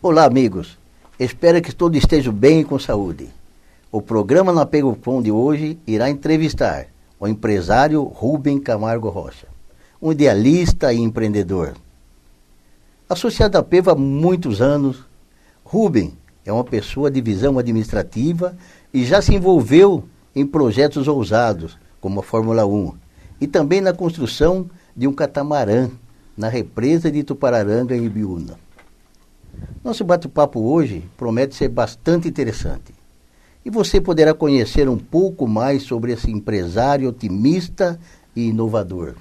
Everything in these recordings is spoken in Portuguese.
Olá, amigos. Espero que todos estejam bem e com saúde. O programa Na Apego Pão de hoje irá entrevistar o empresário Rubem Camargo Rocha, um idealista e empreendedor. Associado à Apego há muitos anos, Rubem é uma pessoa de visão administrativa e já se envolveu em projetos ousados, como a Fórmula 1, e também na construção de um catamarã na represa de Tupararanga, em Ibiúna. Nosso bate-papo hoje promete ser bastante interessante. E você poderá conhecer um pouco mais sobre esse empresário otimista e inovador.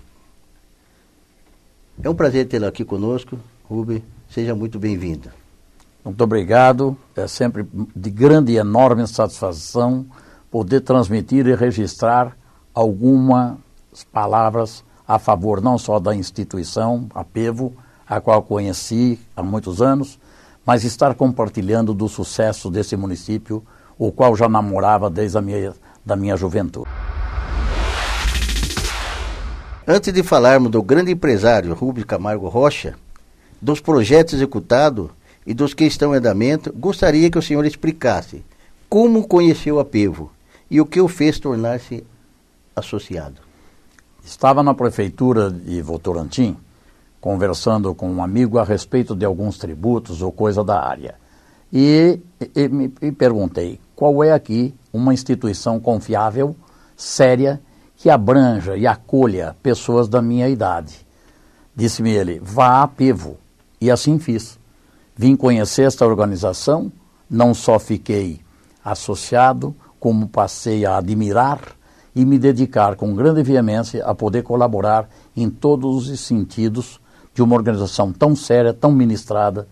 É um prazer tê-lo aqui conosco, Rubem. Seja muito bem-vindo. Muito obrigado. É sempre de grande e enorme satisfação poder transmitir e registrar algumas palavras a favor não só da instituição, a Apego, a qual conheci há muitos anos, mas estar compartilhando do sucesso desse município, o qual já namorava desde a minha juventude. Antes de falarmos do grande empresário Rubem Camargo Rocha, dos projetos executados e dos que estão em andamento, gostaria que o senhor explicasse como conheceu a Apego e o que o fez tornar-se associado. Estava na prefeitura de Votorantim, conversando com um amigo a respeito de alguns tributos ou coisa da área. E me perguntei, qual é aqui uma instituição confiável, séria, que abranja e acolha pessoas da minha idade? Disse-me ele, vá à Apego. E assim fiz. Vim conhecer esta organização, não só fiquei associado, como passei a admirar e me dedicar com grande veemência a poder colaborar em todos os sentidos de uma organização tão séria, tão ministrada.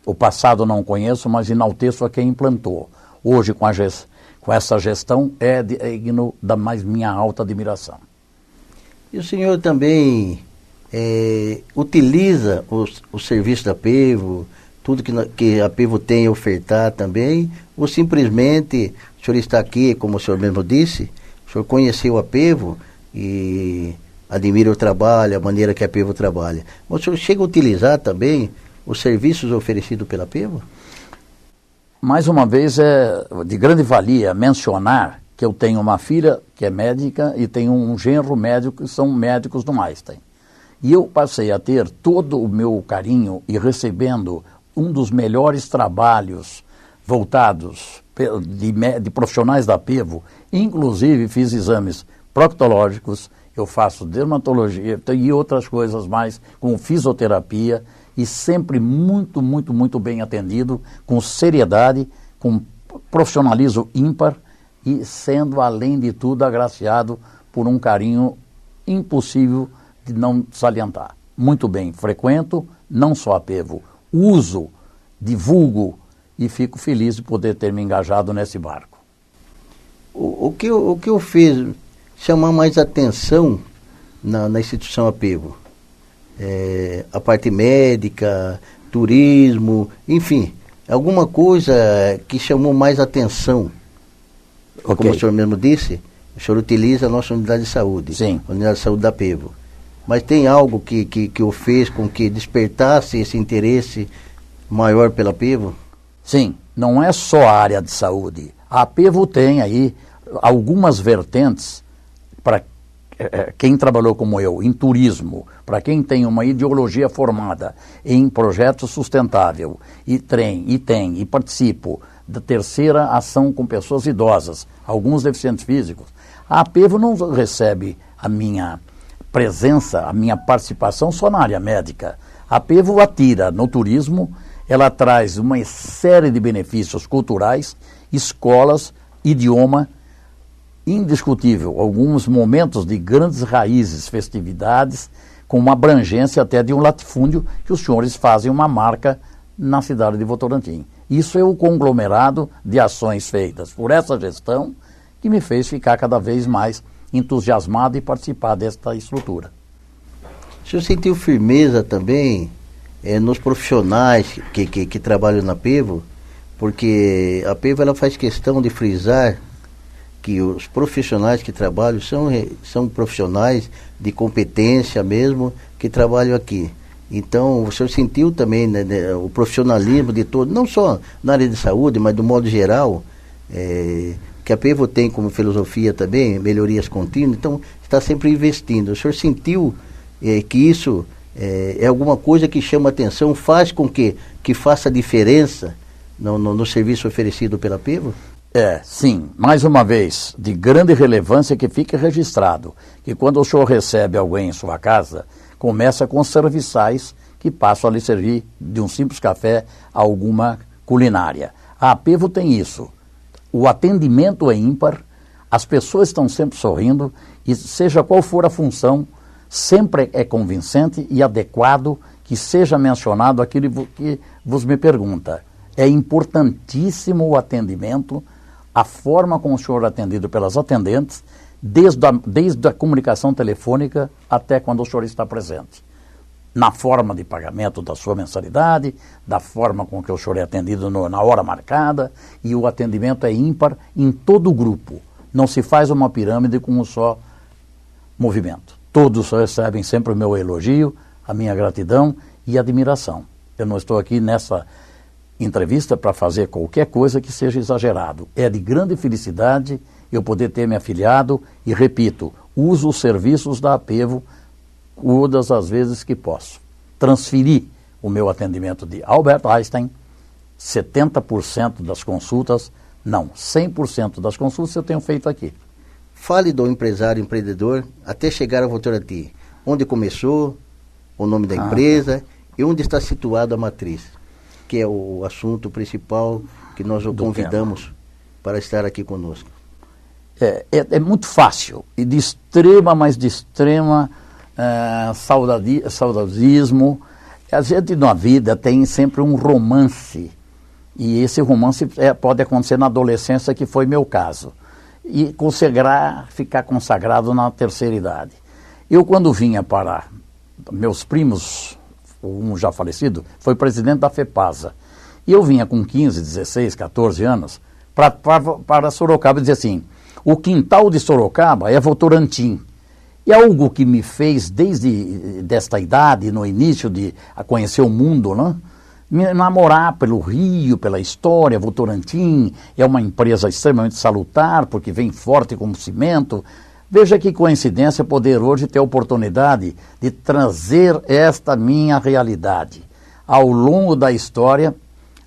O passado não conheço, mas enalteço a quem implantou. Hoje, com essa gestão, é digno da mais minha alta admiração. E o senhor também utiliza o serviço da Apego, tudo que a Apego tem a ofertar também, ou simplesmente o senhor está aqui, como o senhor mesmo disse, o senhor conheceu a Apego e admira o trabalho, a maneira que a Apego trabalha. Mas o senhor chega a utilizar também os serviços oferecidos pela Apego? Mais uma vez, é de grande valia mencionar que eu tenho uma filha que é médica e tenho um genro médico que são médicos do Einstein. E eu passei a ter todo o meu carinho e recebendo um dos melhores trabalhos voltados de profissionais da Apego. Inclusive fiz exames proctológicos, eu faço dermatologia e outras coisas mais, com fisioterapia, e sempre muito, muito, muito bem atendido, com seriedade, com profissionalismo ímpar e sendo, além de tudo, agraciado por um carinho impossível de não salientar. Muito bem, frequento, não só a Apego, uso, divulgo e fico feliz de poder ter me engajado nesse barco. O que eu fiz chamar mais atenção na instituição Apego? A parte médica, turismo, enfim, alguma coisa que chamou mais atenção. Okay. Como o senhor mesmo disse, o senhor utiliza a nossa unidade de saúde. Sim. A unidade de saúde da Apego. Mas tem algo que o fez com que despertasse esse interesse maior pela Apego? Sim, não é só a área de saúde. A Apego tem aí algumas vertentes para quem trabalhou como eu em turismo, para quem tem uma ideologia formada em projeto sustentável e participo da terceira ação com pessoas idosas, alguns deficientes físicos, a Apego não recebe a minha presença, a minha participação só na área médica. A Apego atira no turismo, ela traz uma série de benefícios culturais, escolas, idioma, indiscutível, alguns momentos de grandes raízes, festividades, com uma abrangência até de um latifúndio que os senhores fazem uma marca na cidade de Votorantim. Isso é o conglomerado de ações feitas por essa gestão que me fez ficar cada vez mais entusiasmado e participar desta estrutura. O senhor sentiu firmeza também nos profissionais que trabalham na Apego? Porque a Apego ela faz questão de frisar que os profissionais que trabalham são profissionais de competência mesmo, que trabalham aqui. Então, o senhor sentiu também, né, o profissionalismo de todo, não só na área de saúde, mas do modo geral, que a Pevo tem como filosofia também, melhorias contínuas, então está sempre investindo. O senhor sentiu que isso é alguma coisa que chama atenção, faz com que faça diferença no serviço oferecido pela Pevo? Sim, mais uma vez, de grande relevância que fique registrado, que quando o senhor recebe alguém em sua casa, começa com os serviçais que passam a lhe servir de um simples café a alguma culinária. A Pevo tem isso. O atendimento é ímpar, as pessoas estão sempre sorrindo e seja qual for a função, sempre é convincente e adequado que seja mencionado aquilo que vos me pergunta. É importantíssimo o atendimento, a forma como o senhor é atendido pelas atendentes, desde a comunicação telefônica até quando o senhor está presente. Na forma de pagamento da sua mensalidade, da forma com que o senhor é atendido na hora marcada, e o atendimento é ímpar em todo o grupo. Não se faz uma pirâmide com um só movimento. Todos recebem sempre o meu elogio, a minha gratidão e admiração. Eu não estou aqui nessa entrevista para fazer qualquer coisa que seja exagerado. É de grande felicidade eu poder ter me afiliado e, repito, uso os serviços da Apevo todas as vezes que posso. Transferi o meu atendimento de Albert Einstein, 70% das consultas, não, 100% das consultas eu tenho feito aqui. Fale do empresário, empreendedor, até chegar a Votorantim. Onde começou, o nome da empresa e onde está situada a matriz, que é o assunto principal que nós o convidamos para estar aqui conosco. É muito fácil e de extrema, mas de extrema saudosismo. A gente na vida tem sempre um romance e esse romance pode acontecer na adolescência, que foi meu caso, e ficar consagrado na terceira idade. Eu, quando vinha para meus primos, um já falecido, foi presidente da FEPASA, e eu vinha com 15, 16, 14 anos para Sorocaba e dizia assim: o quintal de Sorocaba é Votorantim. E algo que me fez, desde desta idade, no início de conhecer o mundo, né? Me namorar pelo Rio, pela história. Votorantim é uma empresa extremamente salutar, porque vem forte como cimento. Veja que coincidência poder hoje ter a oportunidade de trazer esta minha realidade. Ao longo da história,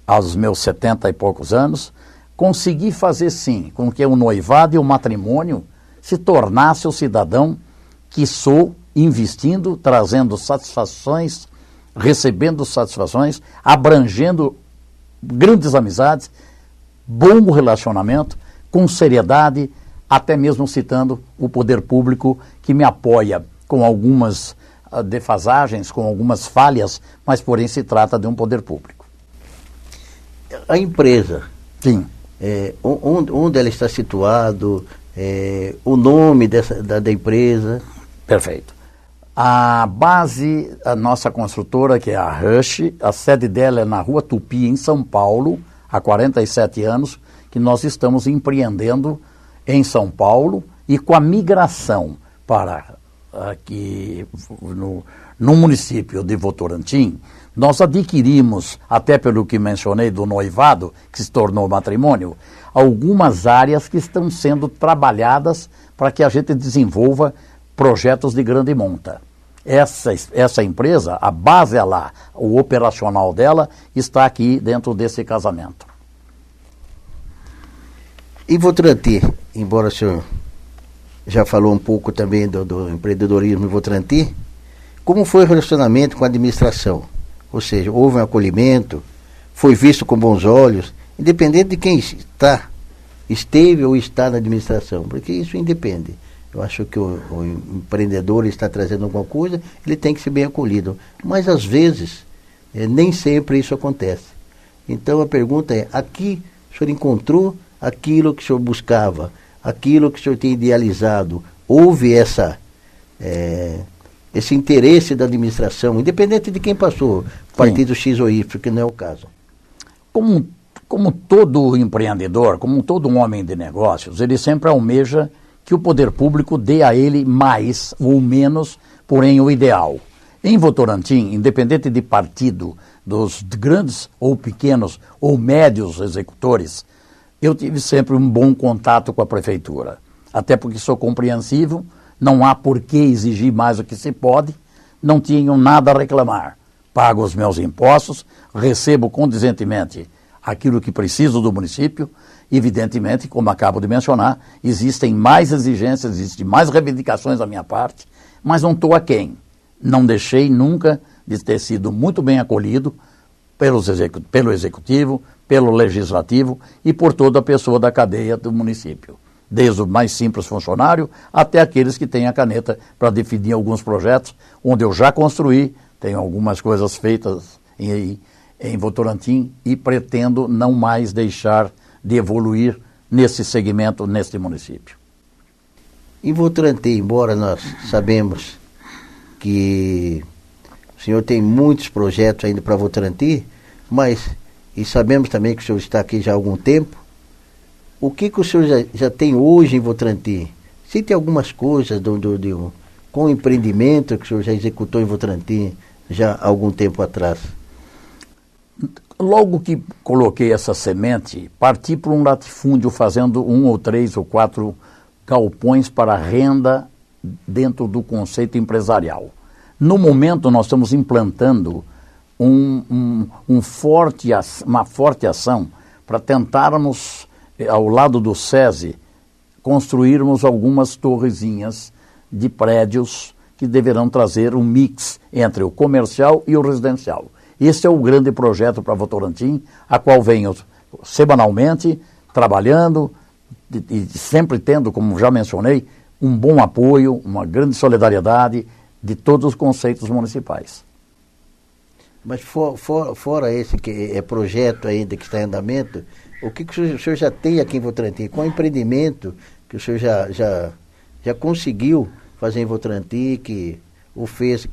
aos meus 70 e poucos anos, consegui fazer sim com que o noivado e o matrimônio se tornasse o cidadão que sou, investindo, trazendo satisfações, recebendo satisfações, abrangendo grandes amizades, bom relacionamento, com seriedade, até mesmo citando o poder público que me apoia com algumas defasagens, com algumas falhas, mas porém se trata de um poder público. A empresa, sim, onde ela está situado, o nome da empresa? Perfeito. A base, a nossa construtora, que é a Rush, a sede dela é na Rua Tupi, em São Paulo, há 47 anos, que nós estamos empreendendo em São Paulo e com a migração para aqui no município de Votorantim, nós adquirimos, até pelo que mencionei do noivado, que se tornou matrimônio, algumas áreas que estão sendo trabalhadas para que a gente desenvolva projetos de grande monta. Essa empresa, a base é lá, o operacional dela está aqui dentro desse casamento. E Votorantim, embora o senhor já falou um pouco também do empreendedorismo em Votorantim, como foi o relacionamento com a administração? Ou seja, houve um acolhimento, foi visto com bons olhos, independente de quem esteve ou está na administração, porque isso independe. Eu acho que o empreendedor está trazendo alguma coisa, ele tem que ser bem acolhido. Mas, às vezes, nem sempre isso acontece. Então, a pergunta é, aqui o senhor encontrou aquilo que o senhor buscava, aquilo que o senhor tem idealizado? Houve esse interesse da administração, independente de quem passou, partido X ou Y, que não é o caso? Como todo empreendedor, como todo um homem de negócios, ele sempre almeja que o poder público dê a ele mais ou menos, porém o ideal. Em Votorantim, independente de partido, dos grandes ou pequenos ou médios executores, eu tive sempre um bom contato com a prefeitura. Até porque sou compreensivo, não há por que exigir mais do que se pode, não tenho nada a reclamar. Pago os meus impostos, recebo condizentemente aquilo que preciso do município. Evidentemente, como acabo de mencionar, existem mais exigências, existem mais reivindicações da minha parte, mas não estou aquém. Não deixei nunca de ter sido muito bem acolhido pelo Executivo, pelo Legislativo e por toda a pessoa da cadeia do município. Desde o mais simples funcionário até aqueles que têm a caneta para definir alguns projetos, onde eu já construí, tenho algumas coisas feitas em Votorantim e pretendo não mais deixar de evoluir nesse segmento, neste município. Em Votorantim, embora nós sabemos que o senhor tem muitos projetos ainda para Votorantim, e sabemos também que o senhor está aqui já há algum tempo, o que o senhor já tem hoje em Votorantim? Se tem algumas coisas com o empreendimento que o senhor já executou em Votorantim já há algum tempo atrás? Logo que coloquei essa semente, parti para um latifúndio fazendo 1 ou 3 ou 4 galpões para renda dentro do conceito empresarial. No momento, nós estamos implantando uma forte ação para tentarmos, ao lado do SESI, construirmos algumas torrezinhas de prédios que deverão trazer um mix entre o comercial e o residencial. Esse é o grande projeto para Votorantim, a qual venho semanalmente trabalhando e sempre tendo, como já mencionei, um bom apoio, uma grande solidariedade de todos os conceitos municipais. Mas fora esse que é projeto ainda que está em andamento, o que o senhor já tem aqui em Votorantim? Qual empreendimento que o senhor já conseguiu fazer em Votorantim que o fez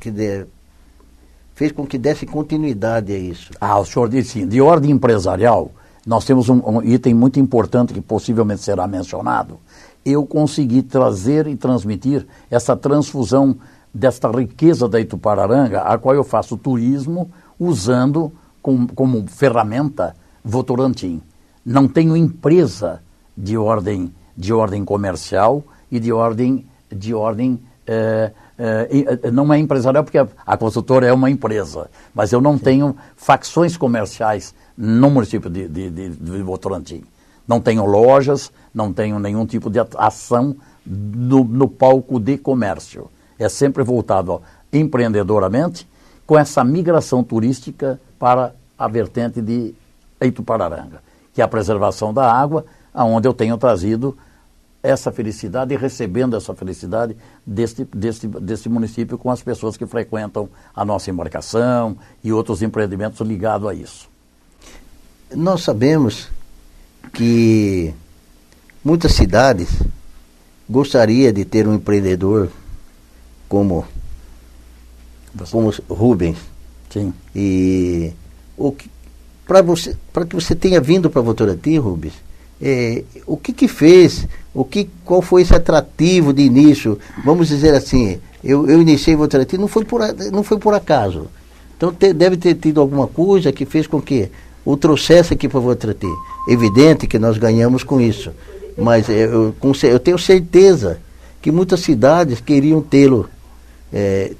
com que desse continuidade a isso? O senhor disse sim. De ordem empresarial, nós temos um item muito importante que possivelmente será mencionado. Eu consegui trazer e transmitir essa transfusão desta riqueza da Itupararanga, a qual eu faço turismo usando como ferramenta Votorantim. Não tenho empresa de ordem comercial e não é empresarial porque a construtora é uma empresa, mas eu não tenho facções comerciais no município de Votorantim. Não tenho lojas, não tenho nenhum tipo de ação no palco de comércio. É sempre voltado empreendedoramente com essa migração turística para a vertente de Itupararanga, que é a preservação da água, aonde eu tenho trazido essa felicidade e recebendo essa felicidade deste município com as pessoas que frequentam a nossa embarcação e outros empreendimentos ligados a isso. Nós sabemos que muitas cidades gostariam de ter um empreendedor como Rubens. Sim. E para que você tenha vindo para Votorantim, Rubens, o que fez, qual foi esse atrativo de início? Vamos dizer assim, eu iniciei em Votorantim, não foi por acaso. Então deve ter tido alguma coisa que fez com que o trouxesse aqui para Votorantim. Evidente que nós ganhamos com isso, mas eu tenho certeza que muitas cidades queriam tê-lo,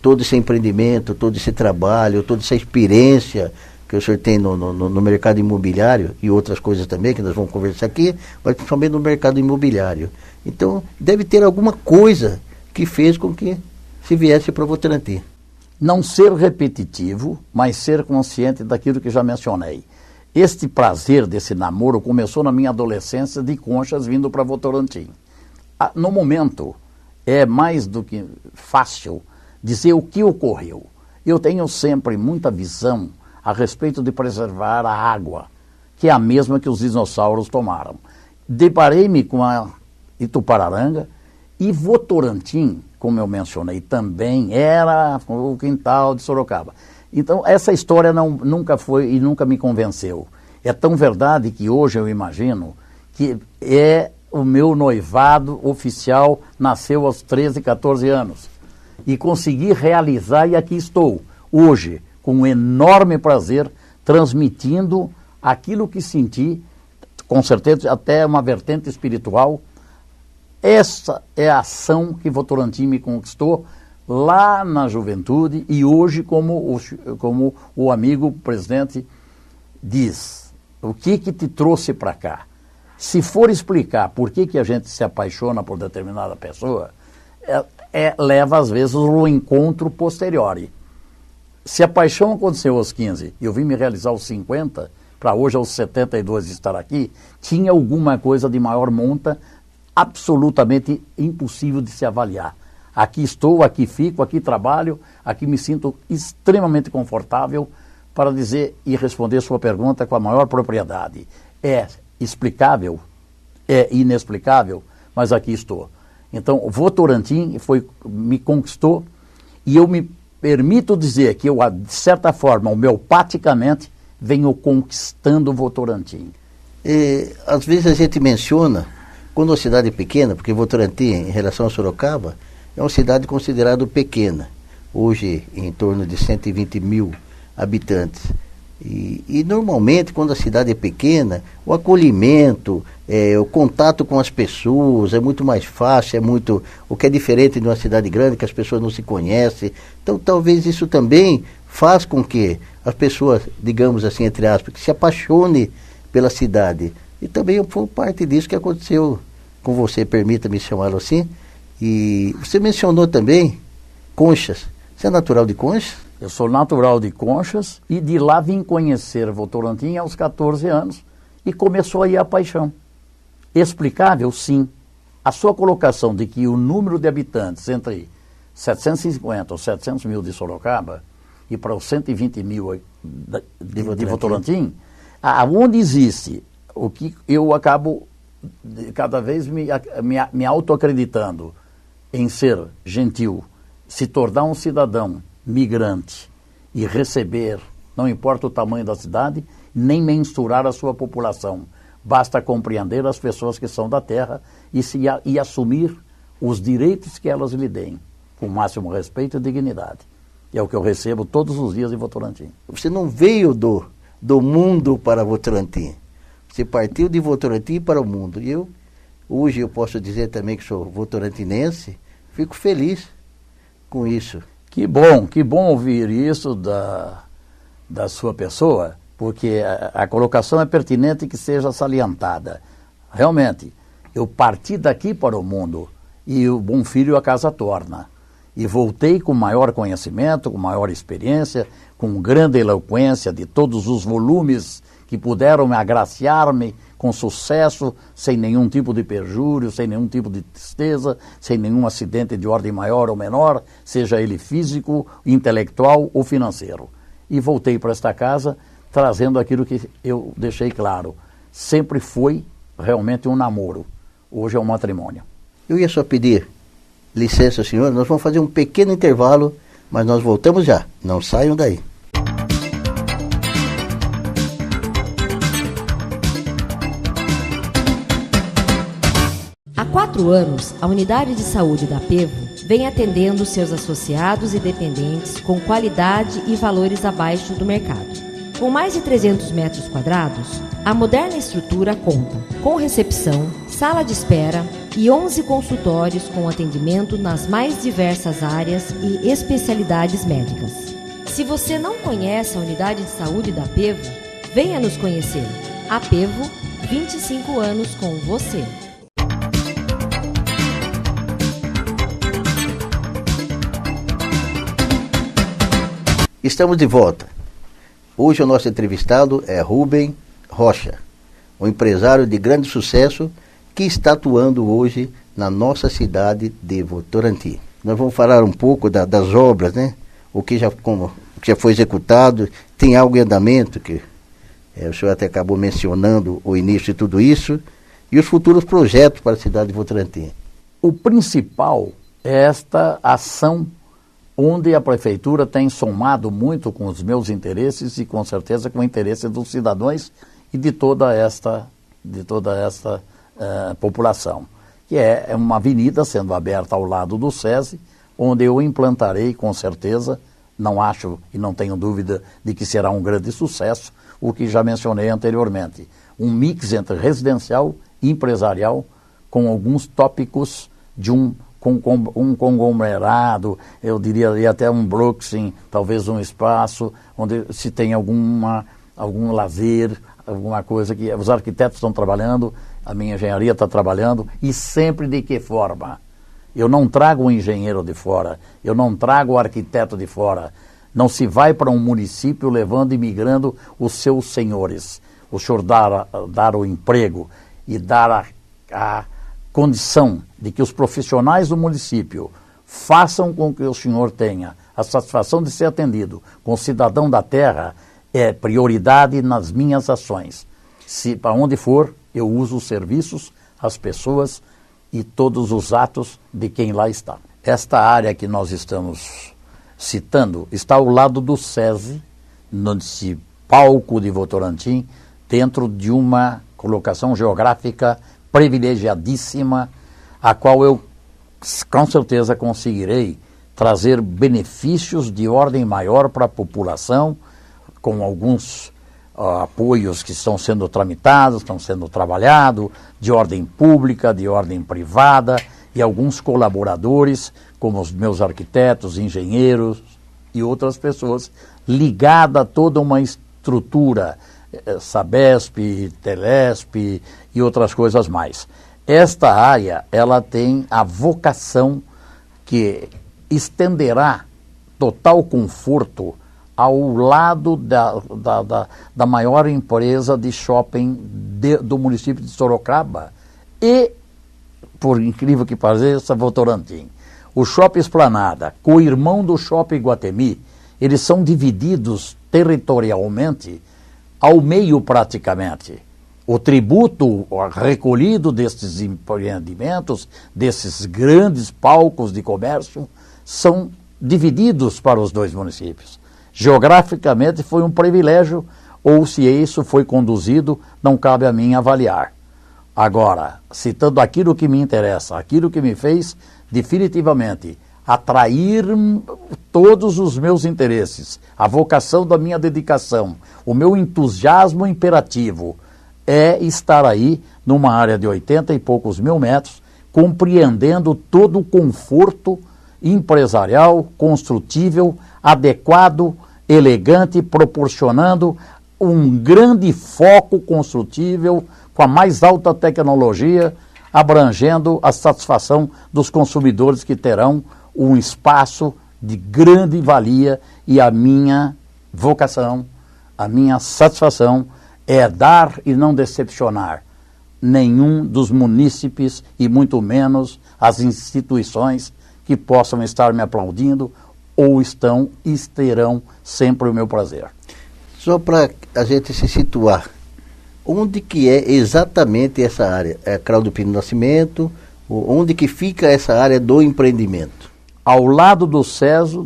todo esse empreendimento, todo esse trabalho, toda essa experiência que o senhor tem no mercado imobiliário e outras coisas também, que nós vamos conversar aqui, mas principalmente no mercado imobiliário. Então, deve ter alguma coisa que fez com que se viesse para Votorantim. Não ser repetitivo, mas ser consciente daquilo que já mencionei. Este prazer desse namoro começou na minha adolescência de Conchas vindo para Votorantim. No momento, é mais do que fácil dizer o que ocorreu. Eu tenho sempre muita visão a respeito de preservar a água, que é a mesma que os dinossauros tomaram. Deparei-me com a Itupararanga e Votorantim, como eu mencionei, também era o quintal de Sorocaba. Então, essa história nunca foi e nunca me convenceu. É tão verdade que hoje eu imagino que o meu noivado oficial nasceu aos 13, 14 anos. e consegui realizar, e aqui estou, hoje, com um enorme prazer, transmitindo aquilo que senti, com certeza até uma vertente espiritual. Essa é a ação que Votorantim me conquistou lá na juventude e hoje, como o amigo presidente diz, o que te trouxe para cá? Se for explicar por que a gente se apaixona por determinada pessoa, leva às vezes ao encontro posteriori. Se a paixão aconteceu aos 15 e eu vim me realizar aos 50, para hoje aos 72 estar aqui, tinha alguma coisa de maior monta absolutamente impossível de se avaliar. Aqui estou, aqui fico, aqui trabalho, aqui me sinto extremamente confortável para dizer e responder sua pergunta com a maior propriedade. É explicável, é inexplicável, mas aqui estou. Então, Votorantim me conquistou e eu me permito dizer que eu, de certa forma, homeopaticamente, venho conquistando Votorantim. Às vezes a gente menciona, quando a cidade é pequena, porque Votorantim, em relação a Sorocaba, é uma cidade considerada pequena, hoje em torno de 120 mil habitantes. E normalmente, quando a cidade é pequena, o acolhimento, o contato com as pessoas é muito mais fácil, o que é diferente de uma cidade grande, que as pessoas não se conhecem. Então, talvez isso também faz com que as pessoas, digamos assim, entre aspas, que se apaixone pela cidade. E também foi parte disso que aconteceu com você, permita-me chamá-lo assim. E você mencionou também Conchas. Você é natural de Conchas? Eu sou natural de Conchas e de lá vim conhecer Votorantim aos 14 anos e começou aí a paixão. Explicável, sim. A sua colocação de que o número de habitantes entre 750 ou 700 mil de Sorocaba e para os 120 mil de Votorantim, aonde existe o que eu acabo cada vez me autoacreditando em ser gentil, se tornar um cidadão migrante e receber, não importa o tamanho da cidade, nem mensurar a sua população. Basta compreender as pessoas que são da terra e assumir os direitos que elas lhe deem, com o máximo respeito e dignidade. É o que eu recebo todos os dias em Votorantim. Você não veio do mundo para Votorantim. Você partiu de Votorantim para o mundo. E hoje eu posso dizer também que sou votorantinense, fico feliz com isso. Que bom ouvir isso da sua pessoa, porque a colocação é pertinente que seja salientada. Realmente, eu parti daqui para o mundo e o bom filho a casa torna. E voltei com maior conhecimento, com maior experiência, com grande eloquência de todos os volumes que puderam agraciar-me com sucesso, sem nenhum tipo de perjúrio, sem nenhum tipo de tristeza, sem nenhum acidente de ordem maior ou menor, seja ele físico, intelectual ou financeiro. E voltei para esta casa trazendo aquilo que eu deixei claro. Sempre foi realmente um namoro. Hoje é um matrimônio. Eu ia só pedir licença, senhor, nós vamos fazer um pequeno intervalo, mas nós voltamos já. Não saiam daí. Há 4 anos, a Unidade de Saúde da Pevo vem atendendo seus associados e dependentes com qualidade e valores abaixo do mercado. Com mais de 300 metros quadrados, a moderna estrutura conta com recepção, sala de espera e 11 consultórios com atendimento nas mais diversas áreas e especialidades médicas. Se você não conhece a Unidade de Saúde da Pevo, venha nos conhecer. A Pevo, 25 anos com você. Estamos de volta. Hoje o nosso entrevistado é Rubem Rocha, um empresário de grande sucesso que está atuando hoje na nossa cidade de Votorantim. Nós vamos falar um pouco das obras, né? O que já foi executado, tem algo em andamento, que o senhor até acabou mencionando o início de tudo isso, e os futuros projetos para a cidade de Votorantim. O principal é esta ação onde a prefeitura tem somado muito com os meus interesses e com certeza com o interesse dos cidadãos e de toda esta população, que é uma avenida sendo aberta ao lado do SESI, onde eu implantarei, com certeza, não acho e não tenho dúvida de que será um grande sucesso, o que já mencionei anteriormente. Um mix entre residencial e empresarial, com alguns tópicos de um conglomerado, eu diria até um Brooklyn, talvez um espaço onde se tem algum lazer, alguma coisa que os arquitetos estão trabalhando, a minha engenharia está trabalhando, e sempre de que forma? Eu não trago um engenheiro de fora, eu não trago o arquiteto de fora. Não se vai para um município levando e migrando os seus senhores. O senhor dar o emprego e dar a condição de que os profissionais do município façam com que o senhor tenha a satisfação de ser atendido com o cidadão da terra é prioridade nas minhas ações. Se para onde for, eu uso os serviços, as pessoas e todos os atos de quem lá está. Esta área que nós estamos citando está ao lado do SESI, nesse palco de Votorantim, dentro de uma colocação geográfica privilegiadíssima, a qual eu com certeza conseguirei trazer benefícios de ordem maior para a população, com alguns apoios que estão sendo tramitados, estão sendo trabalhados, de ordem pública, de ordem privada, e alguns colaboradores, como os meus arquitetos, engenheiros e outras pessoas, ligada a toda uma estrutura, Sabesp, Telesp e outras coisas mais. Esta área, ela tem a vocação que estenderá total conforto ao lado da maior empresa de shopping do município de Sorocaba e, por incrível que pareça, Votorantim. O Shopping Esplanada, co-irmão do Shopping Iguatemi, eles são divididos territorialmente ao meio praticamente. O tributo recolhido destes empreendimentos, desses grandes palcos de comércio, são divididos para os dois municípios. Geograficamente foi um privilégio, ou se isso foi conduzido, não cabe a mim avaliar. Agora, citando aquilo que me interessa, aquilo que me fez definitivamente atrair todos os meus interesses, a vocação da minha dedicação, o meu entusiasmo imperativo é estar aí numa área de 80 e poucos mil metros, compreendendo todo o conforto empresarial, construtível, adequado, elegante, proporcionando um grande foco construtível com a mais alta tecnologia, abrangendo a satisfação dos consumidores que terão um espaço de grande valia, e a minha vocação, a minha satisfação é dar e não decepcionar nenhum dos munícipes e muito menos as instituições que possam estar me aplaudindo ou estão e terão sempre o meu prazer. Só para a gente se situar, onde que é exatamente essa área? É Claudio Pino Nascimento? Onde que fica essa área do empreendimento? Ao lado do Ceso,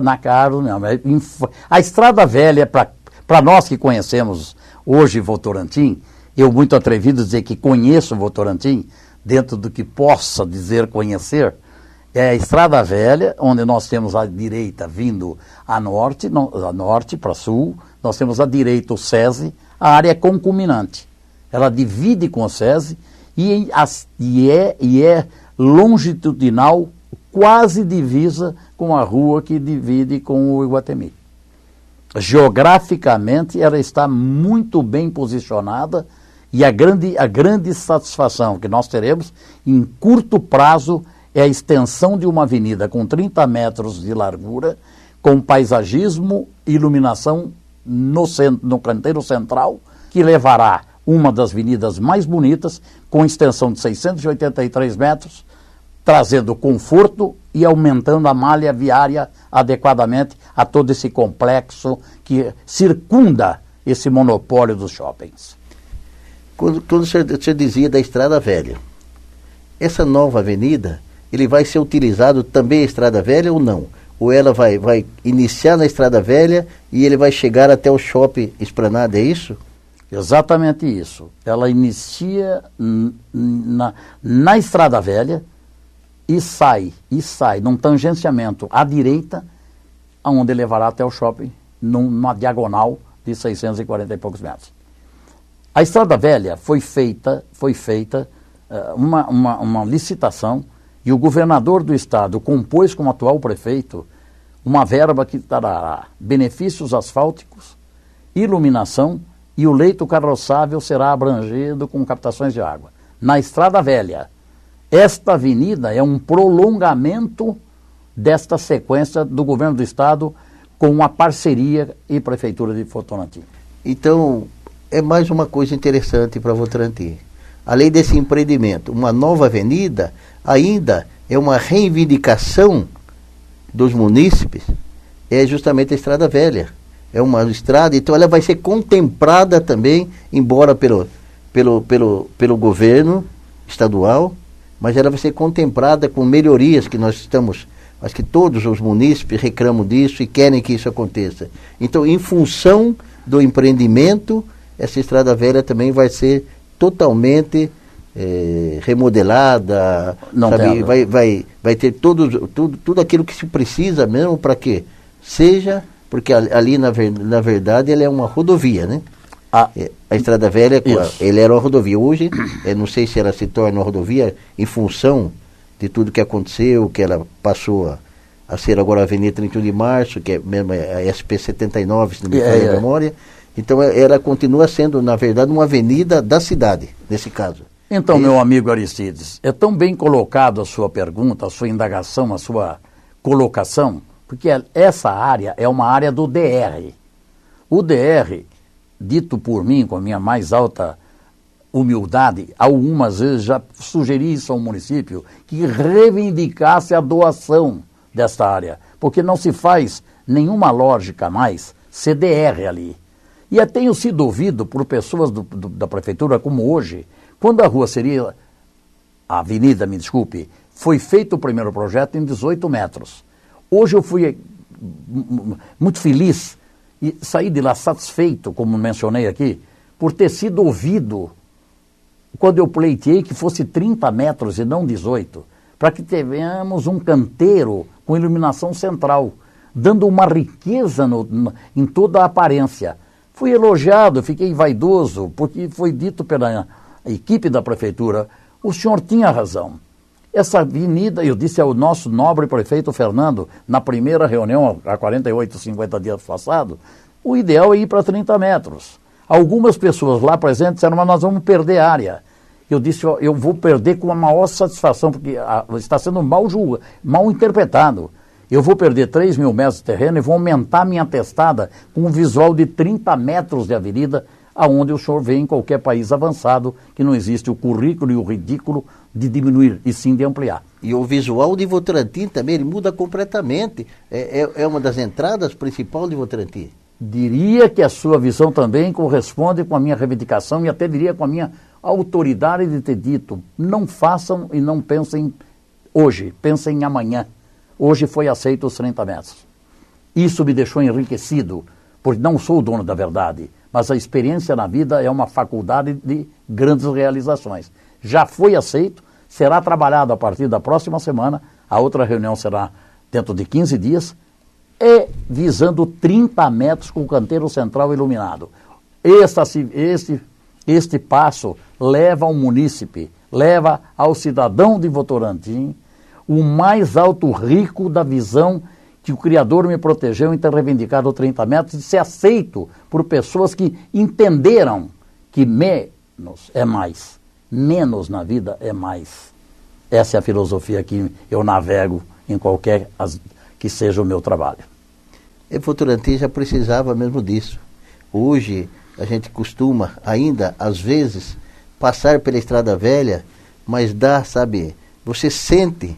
na Carlos mesmo. A Estrada Velha, para nós que conhecemos hoje Votorantim, eu muito atrevido a dizer que conheço Votorantim, dentro do que possa dizer conhecer, é a Estrada Velha, onde nós temos a direita vindo a norte para sul, nós temos à direita o SESI, a área é concominante. Ela divide com o SESI e é longitudinal, quase divisa com a rua que divide com o Iguatemi. Geograficamente, ela está muito bem posicionada, e a grande satisfação que nós teremos em curto prazo é a extensão de uma avenida com 30 metros de largura, com paisagismo e iluminação no canteiro central, que levará uma das avenidas mais bonitas, com extensão de 683 metros, trazendo conforto e aumentando a malha viária adequadamente a todo esse complexo que circunda esse monopólio dos shoppings. Quando você dizia da Estrada Velha, essa nova avenida, ele vai ser utilizado também a Estrada Velha ou não? Ou ela vai iniciar na Estrada Velha e ele vai chegar até o Shopping Esplanada, é isso? Exatamente isso. Ela inicia na Estrada Velha, e sai num tangenciamento à direita, onde levará até o shopping, numa diagonal de 640 e poucos metros. A Estrada Velha foi feita uma licitação, e o governador do estado compôs com o atual prefeito uma verba que dará benefícios asfálticos, iluminação, e o leito carroçável será abrangido com captações de água. Na Estrada Velha, esta avenida é um prolongamento desta sequência do governo do estado com a parceria e prefeitura de Votorantim. Então, é mais uma coisa interessante para Votorantim. Além desse empreendimento, uma nova avenida ainda é uma reivindicação dos munícipes, é justamente a Estrada Velha. É uma estrada, então ela vai ser contemplada também, embora pelo governo estadual, mas ela vai ser contemplada com melhorias que nós estamos, acho que todos os munícipes reclamam disso e querem que isso aconteça. Então, em função do empreendimento, essa Estrada Velha também vai ser totalmente remodelada, sabe? Vai ter tudo aquilo que se precisa mesmo para que seja, porque ali na verdade ela é uma rodovia, né? A Estrada Velha, ele era uma rodovia. Hoje, não sei se ela se torna uma rodovia em função de tudo que aconteceu, que ela passou a ser agora a Avenida 31 de Março, que é mesmo a SP-79, se não me falha a memória. Então ela continua sendo, na verdade, uma avenida da cidade, nesse caso. Então, meu amigo Aristides, é tão bem colocado a sua pergunta, a sua indagação, a sua colocação, porque essa área é uma área do DR. O DR, dito por mim, com a minha mais alta humildade, algumas vezes já sugeri isso ao município, que reivindicasse a doação desta área, porque não se faz nenhuma lógica mais CDR ali. E tenho sido ouvido por pessoas da prefeitura, como hoje, quando a rua seria, a avenida, me desculpe, foi feito o primeiro projeto em 18 metros. Hoje eu fui muito feliz e saí de lá satisfeito, como mencionei aqui, por ter sido ouvido quando eu pleiteei que fosse 30 metros e não 18, para que tenhamos um canteiro com iluminação central, dando uma riqueza em toda a aparência. Fui elogiado, fiquei vaidoso, porque foi dito pela equipe da prefeitura, o senhor tinha razão. Essa avenida, eu disse ao nosso nobre prefeito Fernando, na primeira reunião, há 48, 50 dias passados, o ideal é ir para 30 metros. Algumas pessoas lá presentes disseram, mas nós vamos perder área. Eu disse, eu vou perder com a maior satisfação, porque está sendo mal interpretado. Eu vou perder 3 mil metros de terreno e vou aumentar minha testada com um visual de 30 metros de avenida, aonde o senhor vê em qualquer país avançado, que não existe o currículo e o ridículo de diminuir, e sim de ampliar. E o visual de Votorantim também, ele muda completamente. É uma das entradas principais de Votorantim. Diria que a sua visão também corresponde com a minha reivindicação e até diria com a minha autoridade de ter dito, não façam e não pensem hoje, pensem amanhã. Hoje foi aceito os 30 metros. Isso me deixou enriquecido, porque não sou o dono da verdade, mas a experiência na vida é uma faculdade de grandes realizações. Já foi aceito, será trabalhado a partir da próxima semana, a outra reunião será dentro de 15 dias, e visando 30 metros com o canteiro central iluminado. Este passo leva ao munícipe, leva ao cidadão de Votorantim o mais alto rico da visão que o Criador me protegeu em ter reivindicado 30 metros e ser aceito por pessoas que entenderam que menos é mais, menos na vida é mais. Essa é a filosofia que eu navego em qualquer que seja o meu trabalho. E Votorantim já precisava mesmo disso. Hoje a gente costuma ainda, às vezes, passar pela Estrada Velha, mas você sente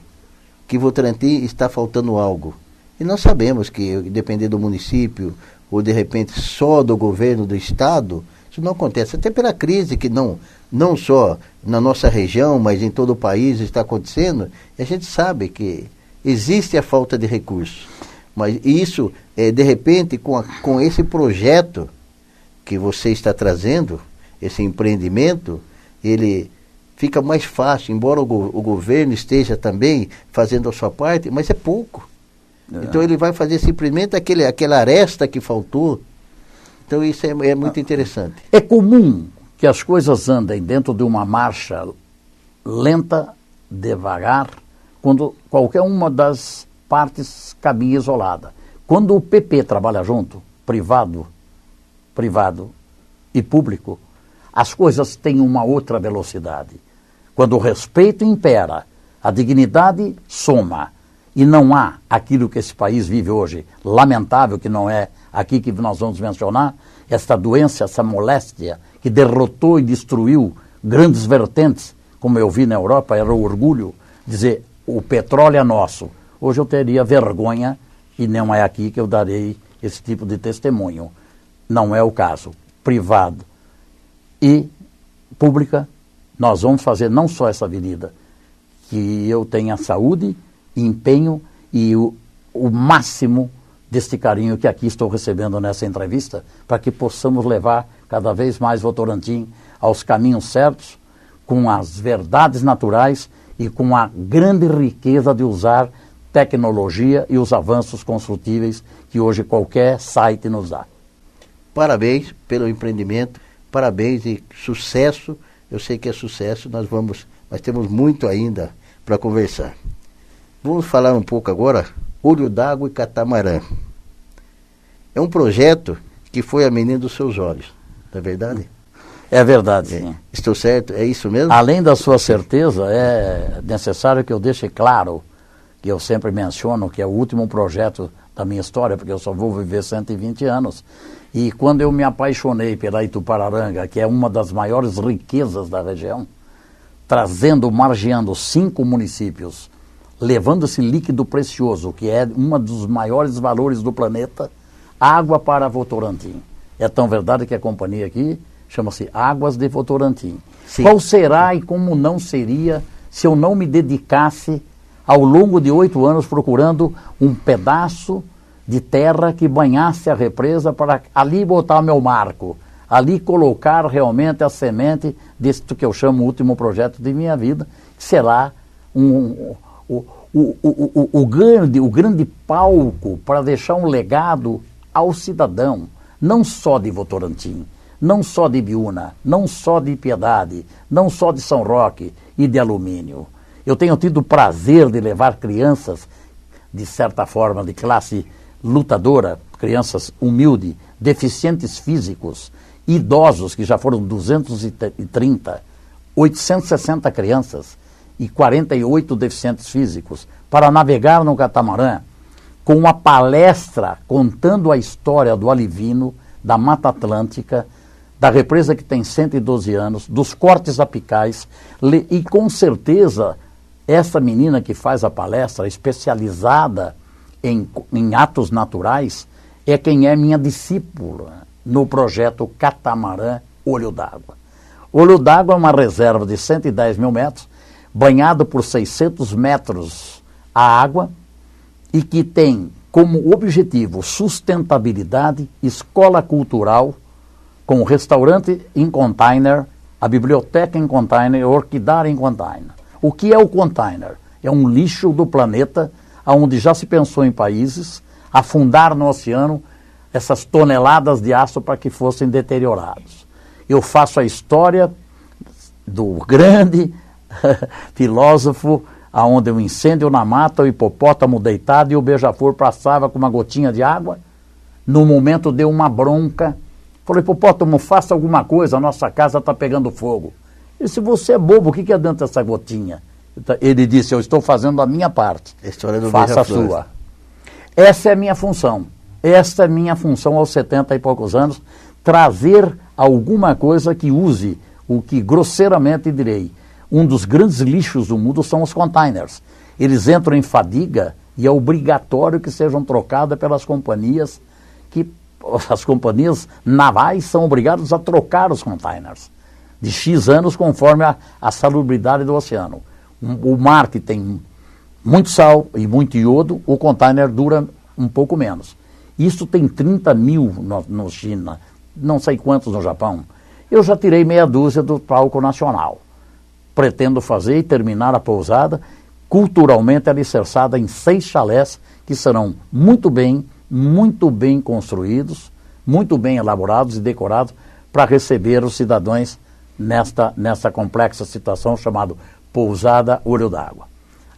que Votorantim está faltando algo. E nós sabemos que, dependendo do município, ou de repente só do governo do estado, isso não acontece. Até pela crise que não só na nossa região, mas em todo o país está acontecendo, e a gente sabe que existe a falta de recursos. Mas isso, de repente, com esse projeto que você está trazendo, esse empreendimento, ele fica mais fácil, embora o governo esteja também fazendo a sua parte, mas é pouco. Então ele vai fazer simplesmente aquela aresta que faltou. Então isso é muito interessante. É comum que as coisas andem dentro de uma marcha lenta, devagar, quando qualquer uma das partes caminha isolada. Quando o PP trabalha junto, privado e público, as coisas têm uma outra velocidade. Quando o respeito impera, a dignidade soma, e não há aquilo que esse país vive hoje, lamentável que não é aqui que nós vamos mencionar, esta doença, essa moléstia que derrotou e destruiu grandes vertentes, como eu vi na Europa, era o orgulho, dizer, o petróleo é nosso. Hoje eu teria vergonha, e não é aqui que eu darei esse tipo de testemunho. Não é o caso. Privado e pública, nós vamos fazer não só essa avenida, que eu tenha saúde, empenho e o máximo deste carinho que aqui estou recebendo nessa entrevista, para que possamos levar cada vez mais Votorantim aos caminhos certos, com as verdades naturais e com a grande riqueza de usar tecnologia e os avanços construtíveis que hoje qualquer site nos dá. Parabéns pelo empreendimento, parabéns e sucesso. Eu sei que é sucesso, nós temos muito ainda para conversar. Vamos falar um pouco agora, Olho d'Água e Catamarã. É um projeto que foi a menina dos seus olhos, não é verdade? É verdade, sim. Estou certo? É isso mesmo? Além da sua certeza, é necessário que eu deixe claro, que eu sempre menciono, que é o último projeto da minha história, porque eu só vou viver 120 anos. E quando eu me apaixonei pela Itupararanga, que é uma das maiores riquezas da região, margeando 5 municípios, levando esse líquido precioso, que é um dos maiores valores do planeta, água para Votorantim. É tão verdade que a companhia aqui chama-se Águas de Votorantim. Sim. Qual será e como não seria se eu não me dedicasse ao longo de 8 anos procurando um pedaço de terra que banhasse a represa para ali botar meu marco, ali colocar realmente a semente desse que eu chamo o último projeto de minha vida, que será o grande palco para deixar um legado ao cidadão, não só de Votorantim, não só de Biúna, não só de Piedade, não só de São Roque e de Alumínio. Eu tenho tido o prazer de levar crianças, de certa forma, de classe lutadora, crianças humildes, deficientes físicos, idosos, que já foram 230, 860 crianças e 48 deficientes físicos, para navegar no catamarã, com uma palestra contando a história do alivino, da Mata Atlântica, da represa que tem 112 anos, dos cortes apicais, e com certeza essa menina que faz a palestra, especializada em atos naturais, é quem é minha discípula no projeto Catamarã Olho d'Água. Olho d'Água é uma reserva de 110 mil metros, banhado por 600 metros a água, e que tem como objetivo sustentabilidade, escola cultural, com o restaurante em container, a biblioteca em container e orquidária em container. O que é o container? É um lixo do planeta, onde já se pensou em países afundar no oceano essas toneladas de aço para que fossem deteriorados. Eu faço a história do grande filósofo, onde o incêndio na mata, o hipopótamo deitado e o beija-flor passava com uma gotinha de água. No momento deu uma bronca. Falei, hipopótamo, faça alguma coisa, a nossa casa está pegando fogo. Ele disse, você é bobo, o que adianta essa gotinha? Ele disse, eu estou fazendo a minha parte, faça a sua. Essa é a minha função. Esta é a minha função aos 70 e poucos anos, trazer alguma coisa que use o que grosseiramente direi. Um dos grandes lixos do mundo são os containers. Eles entram em fadiga e é obrigatório que sejam trocadas pelas companhias, que as companhias navais são obrigadas a trocar os containers de X anos conforme a salubridade do oceano. O mar que tem muito sal e muito iodo, o container dura um pouco menos. Isso tem 30 mil no China, não sei quantos no Japão. Eu já tirei meia dúzia do palco nacional. pretendo fazer e terminar a pousada culturalmente alicerçada em 6 chalés que serão muito bem construídos, muito bem elaborados e decorados para receber os cidadãos nesta complexa situação chamada Pousada Olho d'Água.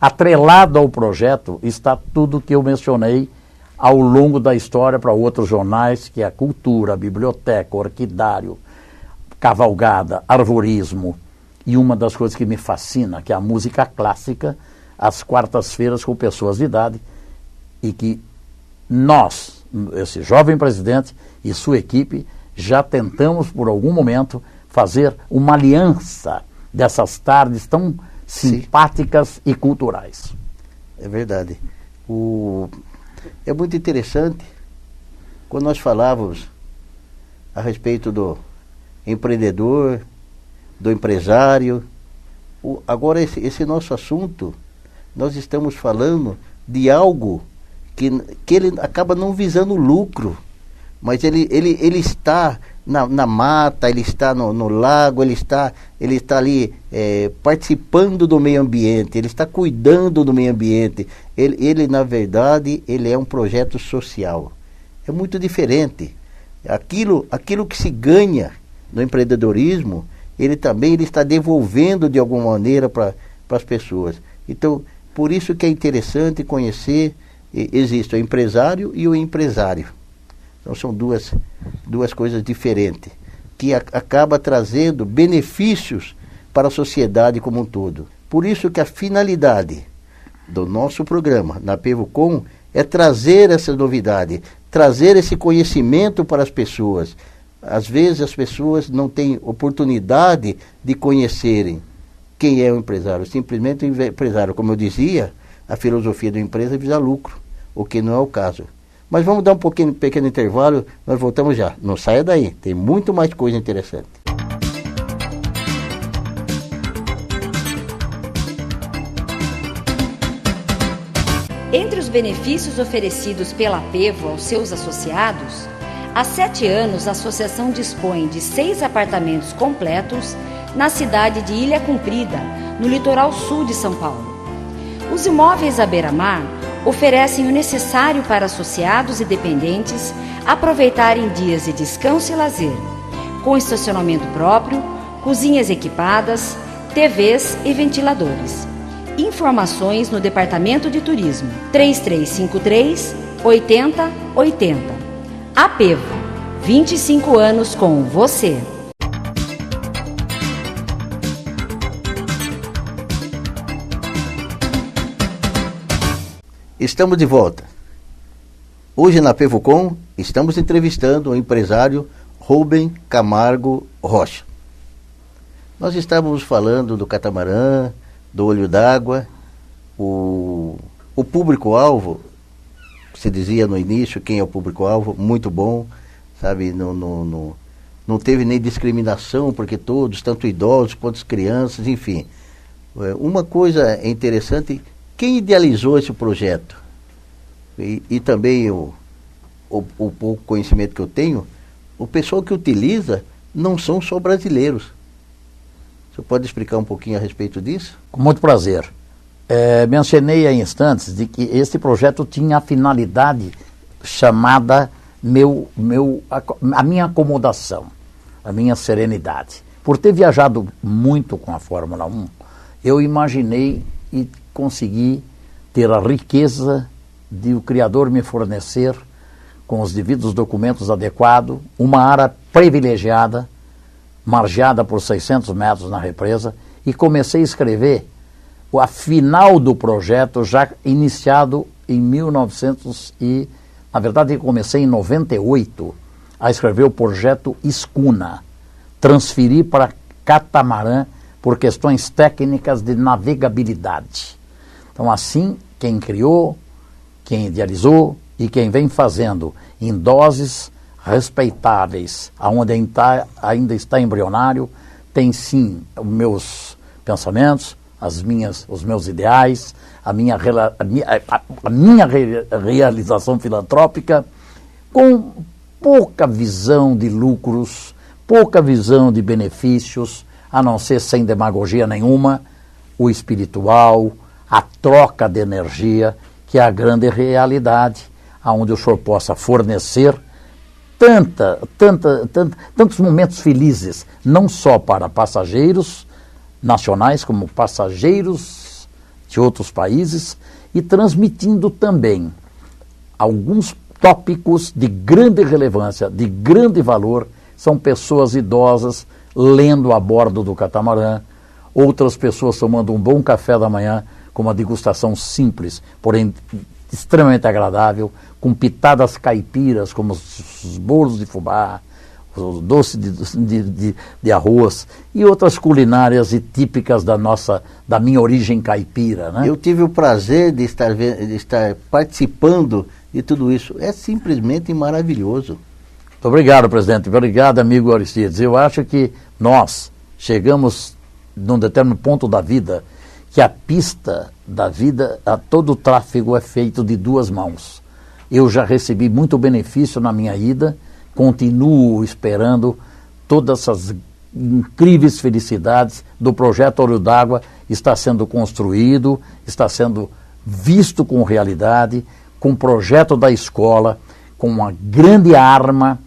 Atrelado ao projeto está tudo que eu mencionei ao longo da história para outros jornais, que é a cultura, a biblioteca, o orquidário, cavalgada, arvorismo, e uma das coisas que me fascina, que é a música clássica, às quartas-feiras com pessoas de idade, e que nós, esse jovem presidente e sua equipe, já tentamos por algum momento fazer uma aliança dessas tardes tão simpáticas e culturais. É verdade. É muito interessante quando nós falávamos a respeito do empreendedor, do empresário. Agora esse nosso assunto, nós estamos falando de algo que ele acaba não visando lucro, mas ele está na mata, ele está no lago, ele está ali participando do meio ambiente, ele está cuidando do meio ambiente. Ele na verdade, ele é um projeto social. É muito diferente. Aquilo que se ganha no empreendedorismo, ele está devolvendo de alguma maneira para as pessoas. Então, por isso que é interessante conhecer, existe o empresário e o empresário. Então são duas coisas diferentes, que acaba trazendo benefícios para a sociedade como um todo. Por isso que a finalidade do nosso programa, na PevoCom, é trazer essa novidade, trazer esse conhecimento para as pessoas. Às vezes as pessoas não têm oportunidade de conhecerem quem é o empresário. Simplesmente o empresário, como eu dizia, a filosofia da empresa é visar lucro, o que não é o caso. Mas vamos dar um pequeno intervalo, nós voltamos já. Não saia daí, tem muito mais coisa interessante. Entre os benefícios oferecidos pela Pevo aos seus associados, há 7 anos a associação dispõe de 6 apartamentos completos na cidade de Ilha Comprida, no litoral sul de São Paulo. Os imóveis à beira-mar oferecem o necessário para associados e dependentes aproveitarem dias de descanso e lazer, com estacionamento próprio, cozinhas equipadas, TVs e ventiladores. Informações no Departamento de Turismo 3353-8080. Apevo, 25 anos com você. Estamos de volta. Hoje na PevoCom estamos entrevistando o empresário Rubem Camargo Rocha. Nós estávamos falando do catamarã, do olho d'água, o público-alvo, se dizia no início quem é o público-alvo, muito bom, sabe, não teve nem discriminação, porque todos, tanto idosos quanto crianças, enfim. Uma coisa interessante, quem idealizou esse projeto? E também o pouco conhecimento que eu tenho, o pessoal que utiliza não são só brasileiros. Você pode explicar um pouquinho a respeito disso? Com muito prazer. Mencionei há instantes de que este projeto tinha a finalidade chamada a minha acomodação, a minha serenidade. Por ter viajado muito com a Fórmula 1, eu imaginei e consegui ter a riqueza de o Criador me fornecer, com os devidos documentos adequados, uma área privilegiada, margeada por 600 metros na represa, e comecei a escrever a final do projeto, já iniciado em 1900 e, na verdade, eu comecei em 98 a escrever o projeto Escuna, transferi para catamarã por questões técnicas de navegabilidade. Então, assim, quem criou, quem idealizou e quem vem fazendo em doses respeitáveis, aonde ainda está embrionário, tem sim os meus pensamentos, os meus ideais, a minha realização filantrópica, com pouca visão de lucros, pouca visão de benefícios, a não ser sem demagogia nenhuma, o espiritual, a troca de energia, que é a grande realidade, onde o senhor possa fornecer tantos momentos felizes, não só para passageiros nacionais, como passageiros de outros países, e transmitindo também alguns tópicos de grande relevância, de grande valor. São pessoas idosas lendo a bordo do catamarã, outras pessoas tomando um bom café da manhã, com uma degustação simples, porém extremamente agradável, com pitadas caipiras, como os bolos de fubá, o doce de arroz e outras culinárias e típicas da minha origem caipira, né? Eu tive o prazer de estar participando de tudo isso. É simplesmente maravilhoso. Muito obrigado, presidente. Obrigado, amigo Aristides. Eu acho que nós chegamos num determinado ponto da vida que a pista da vida, todo o tráfego é feito de duas mãos. Eu já recebi muito benefício na minha ida, continuo esperando todas essas incríveis felicidades do projeto Olho d'Água. Está sendo construído, está sendo visto com realidade, com o projeto da escola, com uma grande arma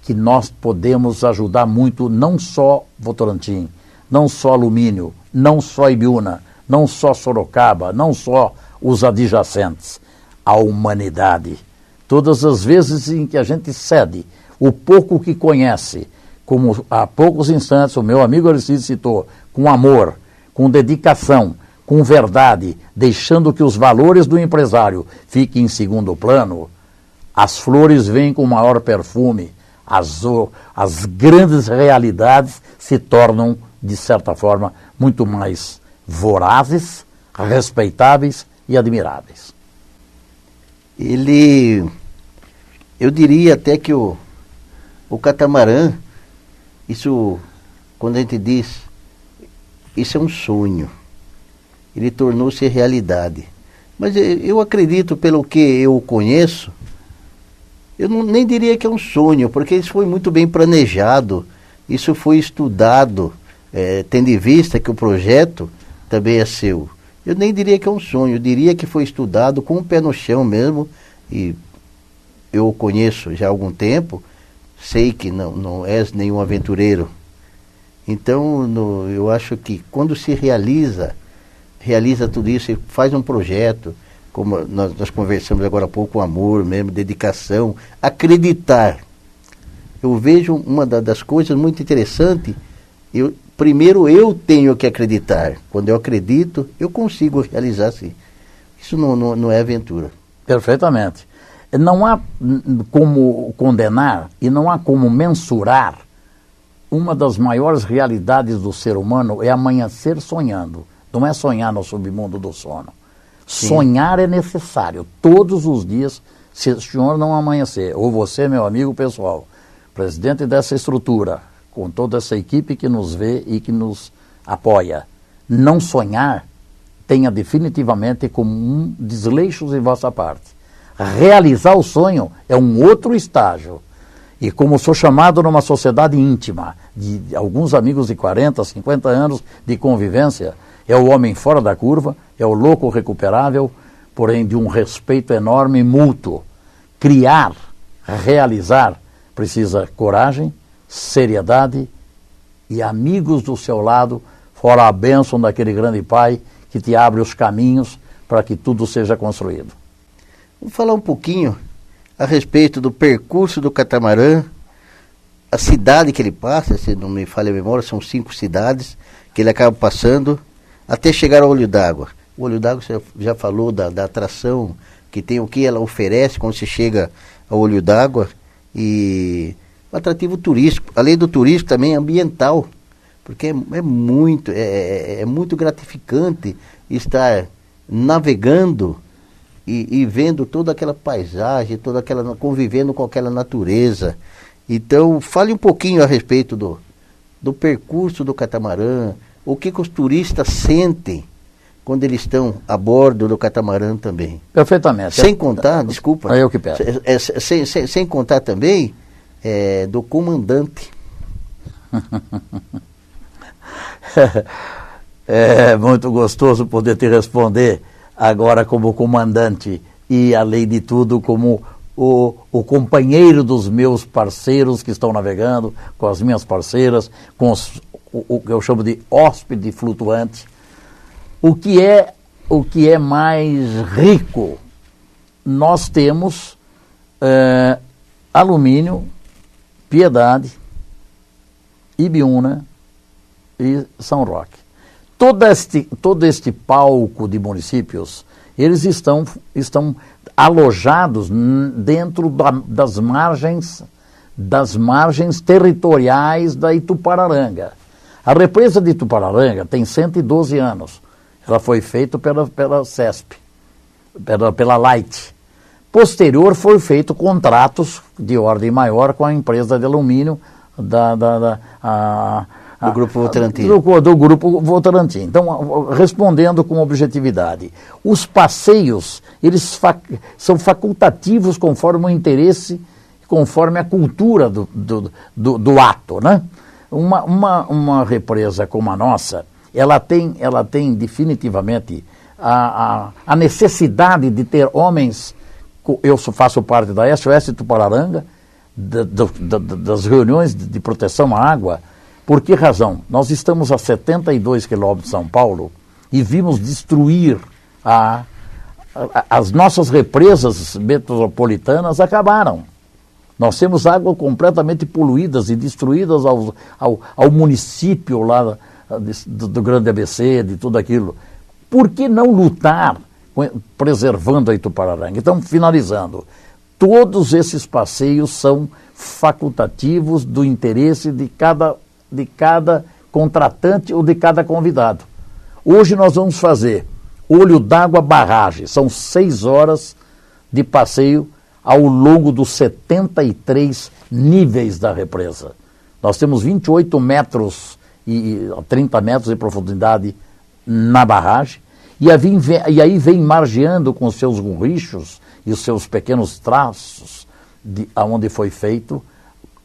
que nós podemos ajudar muito, não só Votorantim, não só Alumínio, não só Ibiúna, não só Sorocaba, não só os adjacentes, a humanidade. Todas as vezes em que a gente cede o pouco que conhece, como há poucos instantes o meu amigo Aristides citou, com amor, com dedicação, com verdade, deixando que os valores do empresário fiquem em segundo plano, as flores vêm com maior perfume, as grandes realidades se tornam, de certa forma, muito mais vorazes, respeitáveis e admiráveis. Eu diria até que o catamarã, isso, quando a gente diz, isso é um sonho, ele tornou-se realidade. Mas eu acredito, pelo que eu conheço, eu nem diria que é um sonho, porque isso foi muito bem planejado, isso foi estudado, tendo em vista que o projeto também é seu. Eu nem diria que é um sonho, eu diria que foi estudado com o pé no chão mesmo, e eu o conheço já há algum tempo, sei que não és nenhum aventureiro. Então, eu acho que quando se realiza tudo isso, e faz um projeto, como nós conversamos agora há pouco, com amor mesmo, dedicação, acreditar. Eu vejo uma das coisas muito interessantes, primeiro eu tenho que acreditar. Quando eu acredito, eu consigo realizar sim. Isso não é aventura. Perfeitamente. Não há como condenar e não há como mensurar. Uma das maiores realidades do ser humano é amanhecer sonhando. Não é sonhar no submundo do sono. Sim. Sonhar é necessário todos os dias, se o senhor não amanhecer. Ou você, meu amigo pessoal, presidente dessa estrutura, com toda essa equipe que nos vê e que nos apoia, não sonhar, tenha definitivamente como um desleixo de vossa parte. Realizar o sonho é um outro estágio. E como sou chamado numa sociedade íntima, de alguns amigos de 40, 50 anos de convivência, é o homem fora da curva, é o louco recuperável, porém de um respeito enorme e mútuo. Criar, realizar, precisa coragem, seriedade e amigos do seu lado, fora a bênção daquele grande Pai que te abre os caminhos para que tudo seja construído. Vamos falar um pouquinho a respeito do percurso do catamarã, a cidade que ele passa, se não me falha a memória, são 5 cidades que ele acaba passando até chegar ao Olho d'Água. O Olho d'Água, você já falou da atração que tem, o que ela oferece quando se chega ao Olho d'Água, e o atrativo turístico, além do turístico também ambiental, porque é muito gratificante estar navegando e vendo toda aquela paisagem, convivendo com aquela natureza. Então, fale um pouquinho a respeito do percurso do catamarã, o que os turistas sentem quando eles estão a bordo do catamarã também. Perfeitamente. Sem contar, desculpa. É eu que peço. Sem contar também do comandante. É muito gostoso poder te responder agora como comandante e, além de tudo, como o companheiro dos meus parceiros que estão navegando, com as minhas parceiras, com o que eu chamo de hóspede flutuante. O que é mais rico? Nós temos Alumínio, Piedade, Ibiúna e São Roque. Todo este palco de municípios, eles estão alojados dentro das margens territoriais da Itupararanga. A represa de Itupararanga tem 112 anos. Ela foi feita pela CESP, pela Light. Posterior, foi feito contratos de ordem maior com a empresa de alumínio do Grupo Votorantim. Do Grupo Votorantim. Então, respondendo com objetividade, os passeios, eles são facultativos conforme o interesse, conforme a cultura do ato, né? Uma represa como a nossa, ela tem definitivamente a necessidade de ter homens. Eu faço parte da SOS Itupararanga, das reuniões de proteção à água. Por que razão? Nós estamos a 72 quilômetros de São Paulo e vimos destruir as nossas represas metropolitanas acabaram. Nós temos água completamente poluídas e destruídas ao município lá do Grande ABC, de tudo aquilo. Por que não lutar preservando a Itupararanga? Então, finalizando, todos esses passeios são facultativos do interesse de cada contratante ou de cada convidado. Hoje nós vamos fazer Olho d'Água Barragem, são 6 horas de passeio ao longo dos 73 níveis da represa. Nós temos 28 metros e 30 metros de profundidade na barragem, e aí vem margeando com os seus gurrichos e os seus pequenos traços aonde foi feito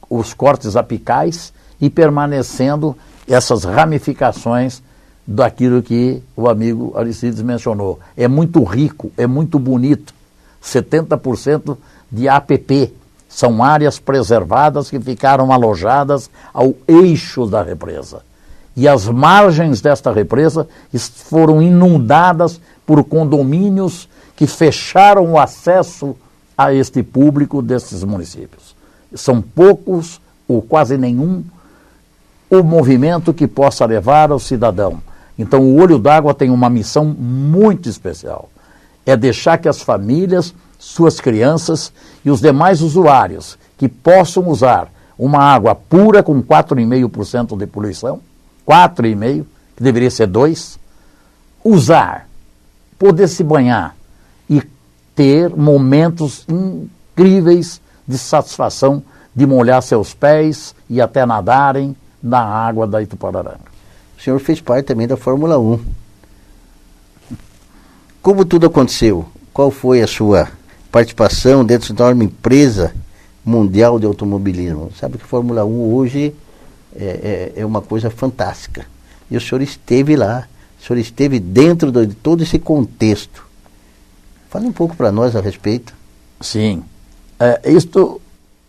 os cortes apicais e permanecendo essas ramificações daquilo que o amigo Aristides mencionou. É muito rico, é muito bonito. 70% de APP são áreas preservadas que ficaram alojadas ao eixo da represa. E as margens desta represa foram inundadas por condomínios que fecharam o acesso a este público desses municípios. São poucos, ou quase nenhum, o movimento que possa levar ao cidadão. Então o Olho d'Água tem uma missão muito especial. É deixar que as famílias, suas crianças e os demais usuários que possam usar uma água pura com 4,5% de poluição, 4,5%, que deveria ser 2%, usar, poder se banhar e ter momentos incríveis de satisfação de molhar seus pés e até nadarem na água da Itupararanga. O senhor fez parte também da Fórmula 1. Como tudo aconteceu? Qual foi a sua participação dentro de uma enorme empresa mundial de automobilismo? Sabe que a Fórmula 1 hoje é uma coisa fantástica. E o senhor esteve lá, o senhor esteve dentro de todo esse contexto. Fale um pouco para nós a respeito. Sim. Isto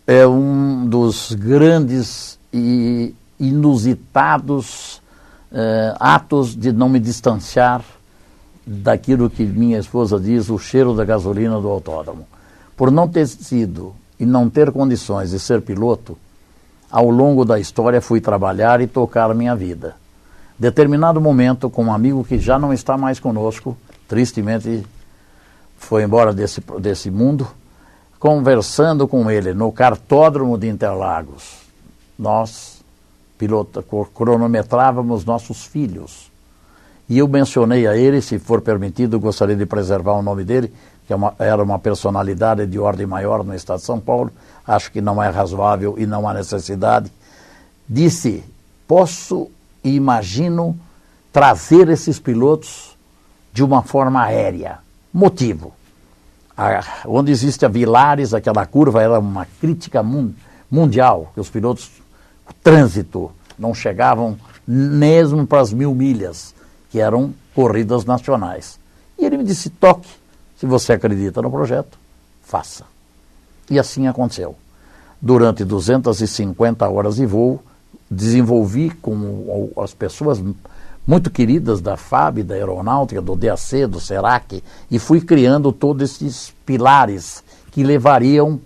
é um dos grandes e inusitados atos de não me distanciar daquilo que minha esposa diz, o cheiro da gasolina do autódromo. Por não ter sido e não ter condições de ser piloto, ao longo da história fui trabalhar e tocar a minha vida. Determinado momento, com um amigo que já não está mais conosco, tristemente foi embora desse mundo, conversando com ele no cartódromo de Interlagos, nós cronometrávamos nossos filhos. E eu mencionei a ele, se for permitido, gostaria de preservar o nome dele, que era uma personalidade de ordem maior no estado de São Paulo, acho que não é razoável e não há necessidade. Disse, posso e imagino trazer esses pilotos de uma forma aérea. Motivo, onde existe a Vilares, aquela curva era uma crítica mundial, que os pilotos, o trânsito, não chegavam mesmo para as 1000 milhas, que eram corridas nacionais. E ele me disse, toque, se você acredita no projeto, faça. E assim aconteceu. Durante 250 horas de voo, desenvolvi com as pessoas muito queridas da FAB, da Aeronáutica, do DAC, do SERAC, e fui criando todos esses pilares que levariam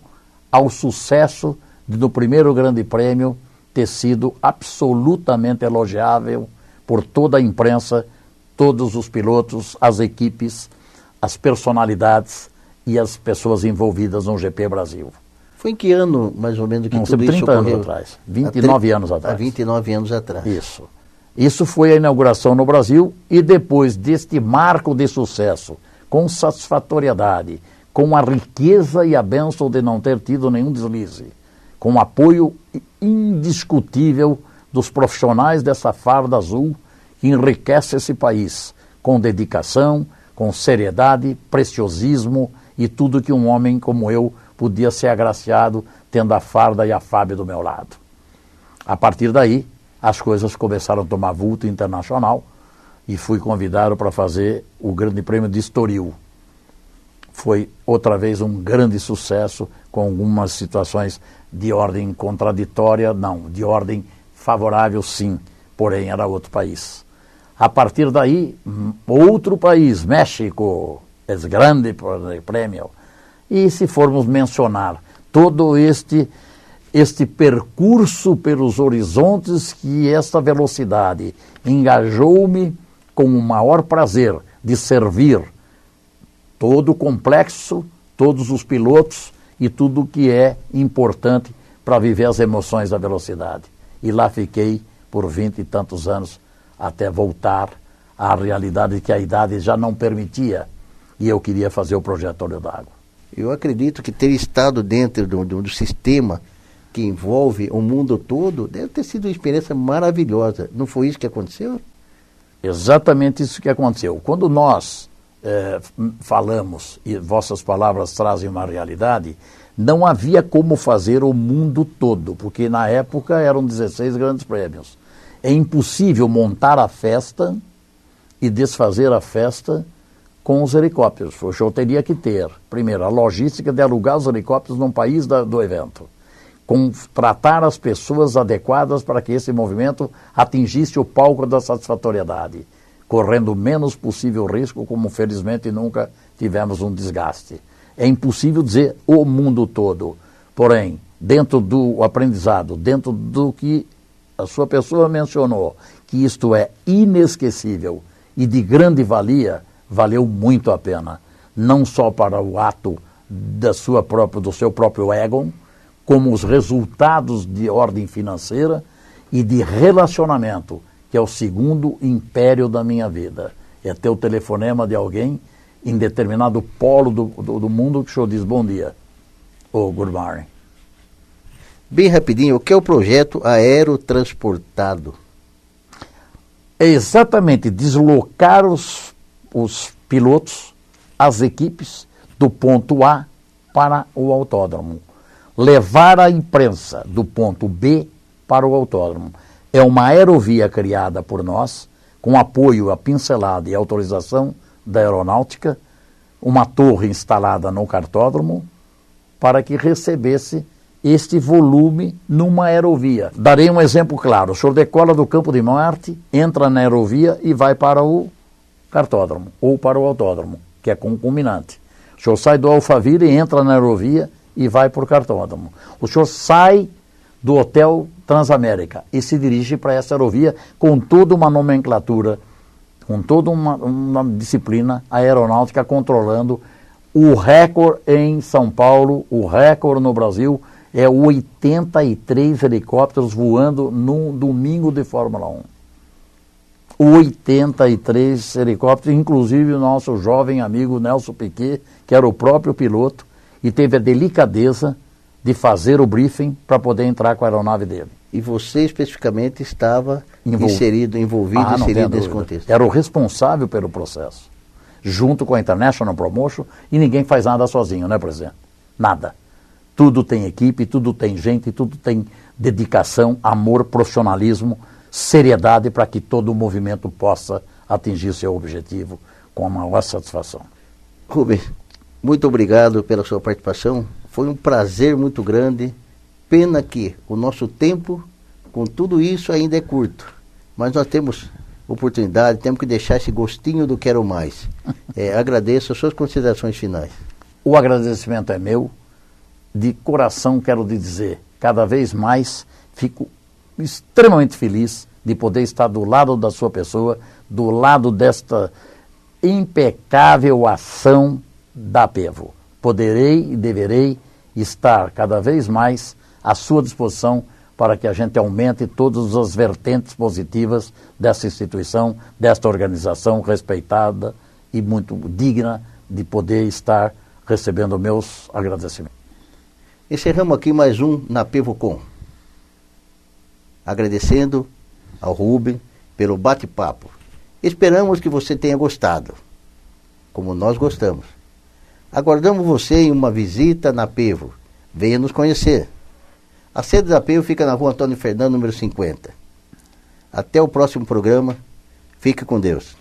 ao sucesso do primeiro grande prêmio ter sido absolutamente elogiável por toda a imprensa, todos os pilotos, as equipes, as personalidades e as pessoas envolvidas no GP Brasil. Foi em que ano, mais ou menos, que tudo isso 30 ocorreu? anos atrás, 29 anos atrás. Há 29 anos atrás. Isso. Isso foi a inauguração no Brasil e depois deste marco de sucesso, com satisfatoriedade, com a riqueza e a bênção de não ter tido nenhum deslize, com o apoio indiscutível dos profissionais dessa farda azul que enriquece esse país, com dedicação, com seriedade, preciosismo e tudo que um homem como eu podia ser agraciado tendo a farda e a FAB do meu lado. A partir daí, as coisas começaram a tomar vulto internacional e fui convidado para fazer o Grande Prêmio de Estoril. Foi outra vez um grande sucesso, com algumas situações de ordem contraditória, não, de ordem favorável sim, porém era outro país. A partir daí, outro país, México, é grande prêmio. E se formos mencionar todo este percurso pelos horizontes que esta velocidade engajou-me com o maior prazer de servir todo o complexo, todos os pilotos e tudo o que é importante para viver as emoções da velocidade. E lá fiquei por 20 e tantos anos até voltar à realidade que a idade já não permitia e eu queria fazer o projeto Olho d'Água. Eu acredito que ter estado dentro do sistema que envolve o mundo todo deve ter sido uma experiência maravilhosa. Não foi isso que aconteceu? Exatamente isso que aconteceu. Quando nós falamos, e vossas palavras trazem uma realidade, não havia como fazer o mundo todo, porque na época eram 16 grandes prêmios. É impossível montar a festa e desfazer a festa com os helicópteros. O show teria que ter, primeiro, a logística de alugar os helicópteros num país do evento, tratar as pessoas adequadas para que esse movimento atingisse o palco da satisfatoriedade, correndo o menos possível risco, como felizmente nunca tivemos um desgaste. É impossível dizer o mundo todo, porém, dentro do aprendizado, dentro do que a sua pessoa mencionou, que isto é inesquecível e de grande valia, valeu muito a pena, não só para o ato do seu próprio ego, como os resultados de ordem financeira e de relacionamento, que é o segundo império da minha vida. É ter o telefonema de alguém em determinado polo do mundo que o senhor diz bom dia, ou good morning. Bem rapidinho, o que é o projeto aerotransportado? É exatamente deslocar os pilotos, as equipes, do ponto A para o autódromo. Levar a imprensa do ponto B para o autódromo. É uma aerovia criada por nós, com apoio à pincelada e autorização da aeronáutica, uma torre instalada no cartódromo, para que recebesse este volume numa aerovia. Darei um exemplo claro. O senhor decola do Campo de Marte, entra na aerovia e vai para o cartódromo, ou para o autódromo, que é concomitante. O senhor sai do Alphaville, entra na aerovia e vai para o cartódromo. O senhor sai do Hotel Transamérica e se dirige para essa aerovia com toda uma nomenclatura, com toda uma disciplina aeronáutica controlando o recorde em São Paulo, o recorde no Brasil, é 83 helicópteros voando num domingo de Fórmula 1. 83 helicópteros, inclusive o nosso jovem amigo Nelson Piquet, que era o próprio piloto, e teve a delicadeza de fazer o briefing para poder entrar com a aeronave dele. E você especificamente estava envolvido nesse contexto? Era o responsável pelo processo, junto com a International Promotion, e ninguém faz nada sozinho, né, presidente? Nada. Tudo tem equipe, tudo tem gente, tudo tem dedicação, amor, profissionalismo, seriedade para que todo o movimento possa atingir seu objetivo com a maior satisfação. Rubens, muito obrigado pela sua participação. Foi um prazer muito grande. Pena que o nosso tempo, com tudo isso, ainda é curto. Mas nós temos oportunidade, temos que deixar esse gostinho do quero mais. Agradeço as suas considerações finais. O agradecimento é meu. De coração quero lhe dizer, cada vez mais fico extremamente feliz de poder estar do lado da sua pessoa, do lado desta impecável ação da Pevo. Poderei e deverei estar cada vez mais à sua disposição para que a gente aumente todas as vertentes positivas dessa instituição, desta organização respeitada e muito digna de poder estar recebendo meus agradecimentos. Encerramos aqui mais um Na PevoCon. Agradecendo ao Rubens pelo bate-papo. Esperamos que você tenha gostado, como nós gostamos. Aguardamos você em uma visita na Pevo. Venha nos conhecer. A sede da Pevo fica na rua Antônio Fernando, número 50. Até o próximo programa. Fique com Deus.